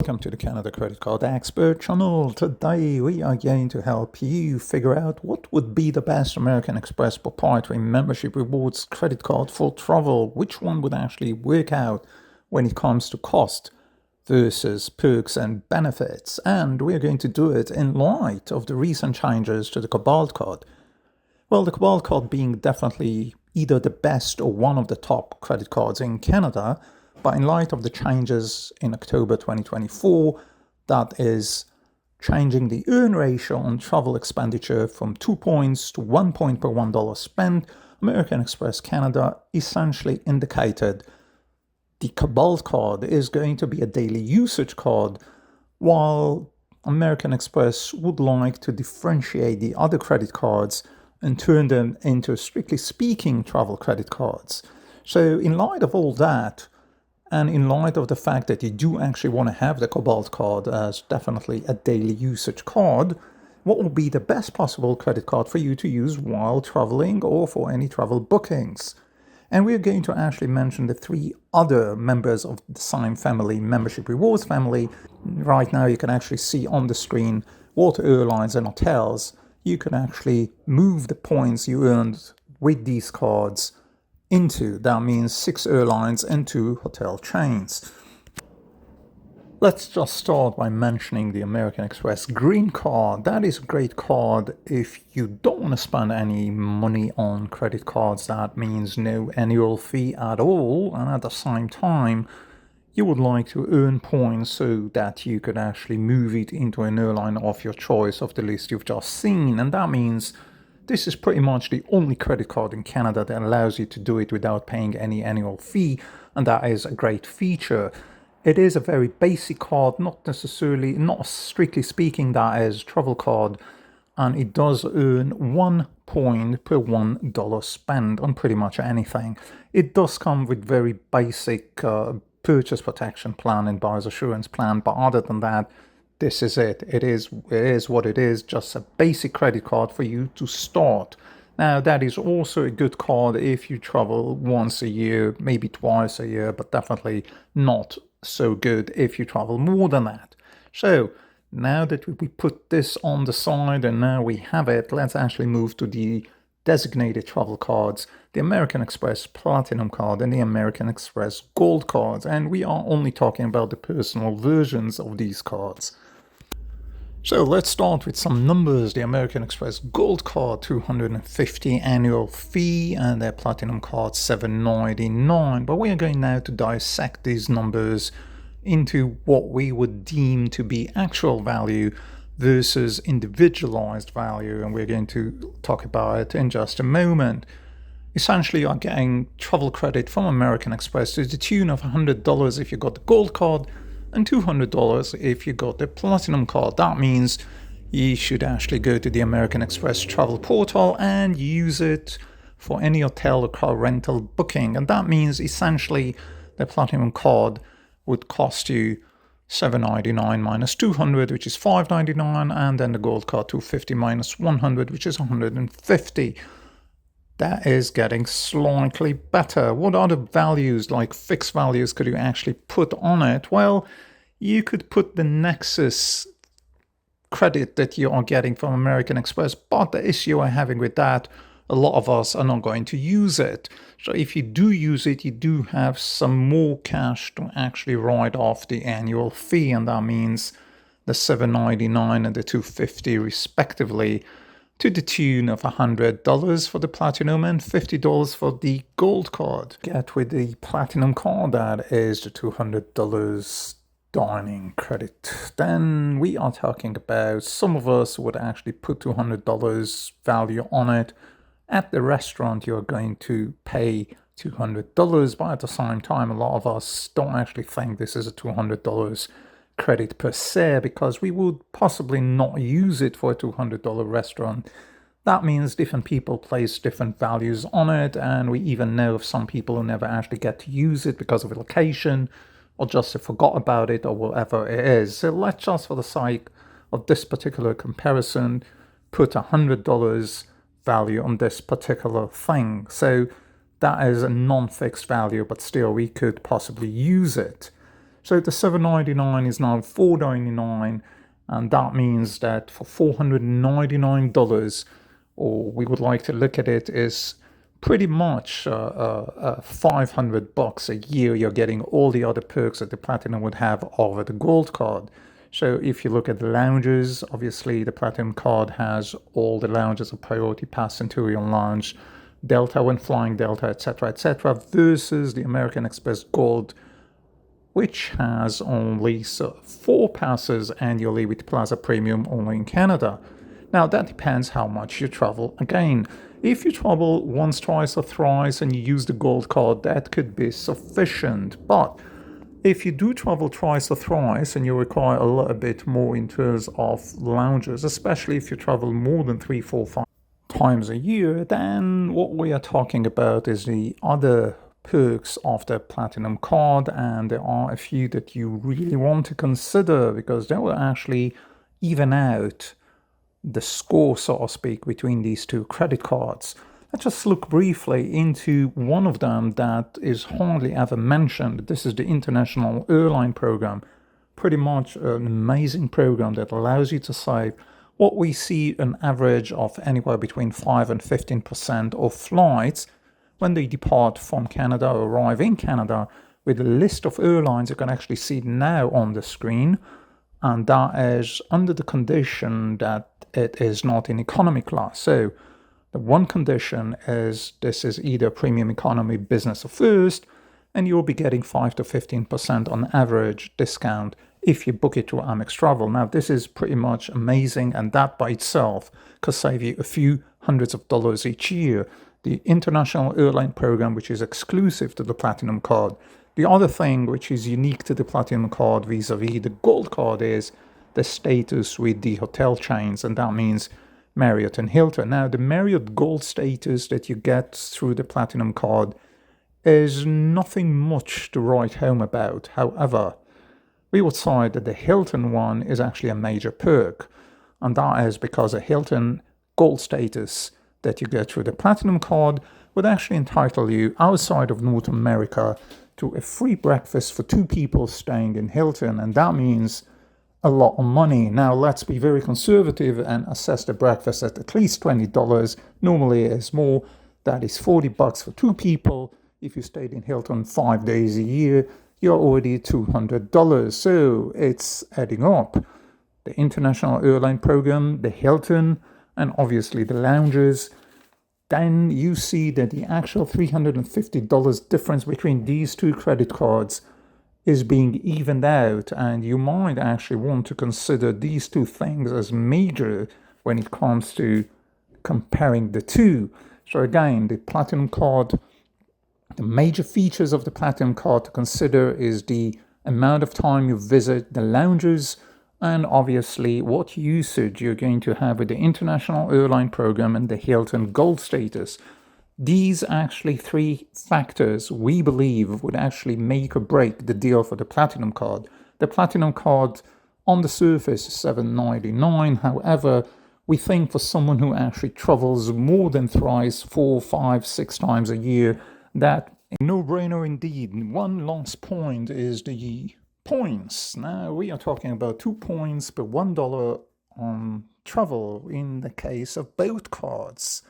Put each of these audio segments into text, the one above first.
Welcome to the Canada Credit Card Expert channel. Today we are going to help you figure out what would be the best American Express proprietary membership rewards credit card for travel. Which one would actually work out when it comes to cost versus perks and benefits. And we're going to do it in light of the recent changes to the Cobalt card. Well, the Cobalt card being definitely either the best or one of the top credit cards in Canada, but in light of the changes in October 2024, that is changing the earn ratio on travel expenditure from 2 points to 1 point per $1 spent, American Express Canada essentially indicated the Cobalt card is going to be a daily usage card, while American Express would like to differentiate the other credit cards and turn them into, strictly speaking, travel credit cards. So in light of all that, and in light of the fact that you do actually want to have the Cobalt card as definitely a daily usage card, what will be the best possible credit card for you to use while traveling or for any travel bookings? And we're going to actually mention the three other members of the same family, membership rewards family. Right now you can actually see on the screen what airlines and hotels you can actually move the points you earned with these cards into. That means 6 airlines and 2 hotel chains. Let's just start by mentioning the American Express Green Card. That is a great card if you don't want to spend any money on credit cards. That means no annual fee at all, and at the same time you would like to earn points so that you could actually move it into an airline of your choice of the list you've just seen. And that means this is pretty much the only credit card in Canada that allows you to do it without paying any annual fee, and that is a great feature. It is a very basic card, not strictly speaking, that is a travel card, and it does earn 1 point per $1 spent on pretty much anything. It does come with very basic purchase protection plan and buyer's assurance plan, but other than that, this is it. It is what it is, just a basic credit card for you to start. Now, that is also a good card if you travel once a year, maybe twice a year, but definitely not so good if you travel more than that. So now that we put this on the side and now we have it, let's actually move to the designated travel cards, the American Express Platinum card and the American Express Gold cards, and we are only talking about the personal versions of these cards. So let's start with some numbers. The American Express Gold card, $250 annual fee, and their Platinum card, $799. But we are going now to dissect these numbers into what we would deem to be actual value versus individualized value, and we're going to talk about it in just a moment. Essentially, you are getting travel credit from American Express to the tune of $100 if you got the Gold card and $200 if you got the Platinum card. That means you should actually go to the American Express travel portal and use it for any hotel or car rental booking. And that means essentially the Platinum card would cost you $799 minus $200, which is $599, and then the Gold card $250 minus $100, which is $150. That is getting slightly better. What other values, like fixed values, could you actually put on it? Well, you could put the Nexus credit that you are getting from American Express, but the issue I'm having with that, a lot of us are not going to use it. So if you do use it, you do have some more cash to actually write off the annual fee, and that means the $799 and the $250 respectively, to the tune of $100 for the Platinum and $50 for the Gold card. Get with the Platinum card, that is the $200 dining credit. Then we are talking about, some of us would actually put $200 value on it. At the restaurant, you're going to pay $200, but at the same time, a lot of us don't actually think this is a $200 credit per se, because we would possibly not use it for a $200 restaurant. That means different people place different values on it, and we even know of some people who never actually get to use it because of a location, or just forgot about it, or whatever it is. So let's just, for the sake of this particular comparison, put $100 value on this particular thing. So that is a non-fixed value, but still we could possibly use it. So the $7.99 is now $4.99, and that means that for $499, or we would like to look at it, is pretty much $500 a year. You're getting all the other perks that the Platinum would have over the Gold card. So if you look at the lounges, obviously the Platinum card has all the lounges, a Priority Pass, Centurion Lounge, Delta when flying Delta, etc., versus the American Express Gold, which has only 4 passes annually with Plaza Premium only in Canada. Now, that depends how much you travel. Again, if you travel once, twice, or thrice and you use the Gold card, that could be sufficient. But if you do travel twice or thrice and you require a little bit more in terms of lounges, especially if you travel more than 3, 4, 5 times a year, then what we are talking about is the other perks of the Platinum card, and there are a few that you really want to consider because they will actually even out the score, so to speak, between these two credit cards. Let's just look briefly into one of them that is hardly ever mentioned. This is the International Airline Program. Pretty much an amazing program that allows you to save what we see an average of anywhere between 5 and 15% of flights when they depart from Canada or arrive in Canada, with a list of airlines you can actually see now on the screen, and that is under the condition that it is not in economy class. So the one condition is this is either premium economy, business, or first, and you'll be getting 5 to 15% on average discount if you book it through Amex Travel. Now, this is pretty much amazing, and that by itself could save you a few hundreds of dollars each year. The International Airline Program, which is exclusive to the Platinum card. The other thing which is unique to the Platinum card vis-a-vis the Gold card is the status with the hotel chains, and that means Marriott and Hilton. Now, the Marriott Gold status that you get through the Platinum card is nothing much to write home about. However, we would say that the Hilton one is actually a major perk, and that is because a Hilton Gold status that you get through the Platinum card would actually entitle you outside of North America to a free breakfast for 2 people staying in Hilton, and that means a lot of money. Now, let's be very conservative and assess the breakfast at least $20. Normally it's more. That is $40 for 2 people. If you stayed in Hilton 5 days a year, you're already $200. So it's adding up. The International Airline Program, the Hilton, and obviously the lounges. Then you see that the actual $350 difference between these two credit cards is being evened out, and you might actually want to consider these two things as major when it comes to comparing the two. So again, the Platinum card, the major features of the Platinum card to consider is the amount of time you visit the lounges, and obviously what usage you're going to have with the International Airline Program and the Hilton Gold status. These actually 3 factors we believe would actually make or break the deal for the Platinum card. The Platinum card on the surface is $7.99. However, we think for someone who actually travels more than thrice, 4, 5, 6 times a year, that a no-brainer indeed. One last point is the points. Now, we are talking about 2 points per $1 on travel in the case of both cards.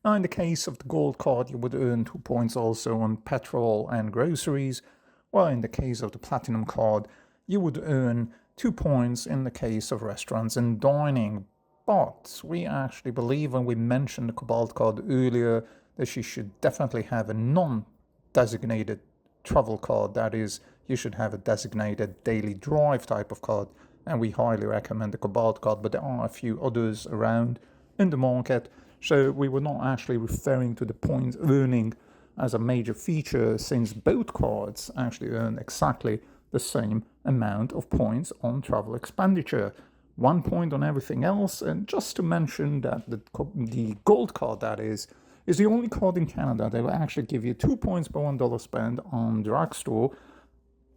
Now, in the case of the Gold card, you would earn 2 points also on petrol and groceries, while in the case of the Platinum card, you would earn 2 points in the case of restaurants and dining. But we actually believe, when we mentioned the Cobalt card earlier, that you should definitely have a non-designated travel card. That is, you should have a designated daily drive type of card, and we highly recommend the Cobalt card, but there are a few others around in the market. So we were not actually referring to the points earning as a major feature, since both cards actually earn exactly the same amount of points on travel expenditure. 1 point on everything else. And just to mention that the Gold card, that is the only card in Canada that will actually give you 2 points per $1 spent on drugstore,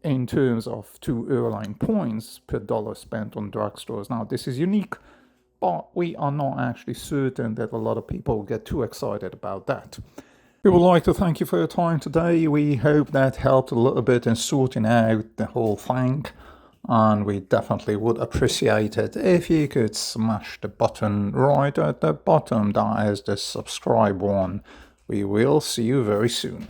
in terms of 2 airline points per dollar spent on drugstores. Now, this is unique, but we are not actually certain that a lot of people get too excited about that. We would like to thank you for your time today. We hope that helped a little bit in sorting out the whole thing. And we definitely would appreciate it if you could smash the button right at the bottom. That is the subscribe one. We will see you very soon.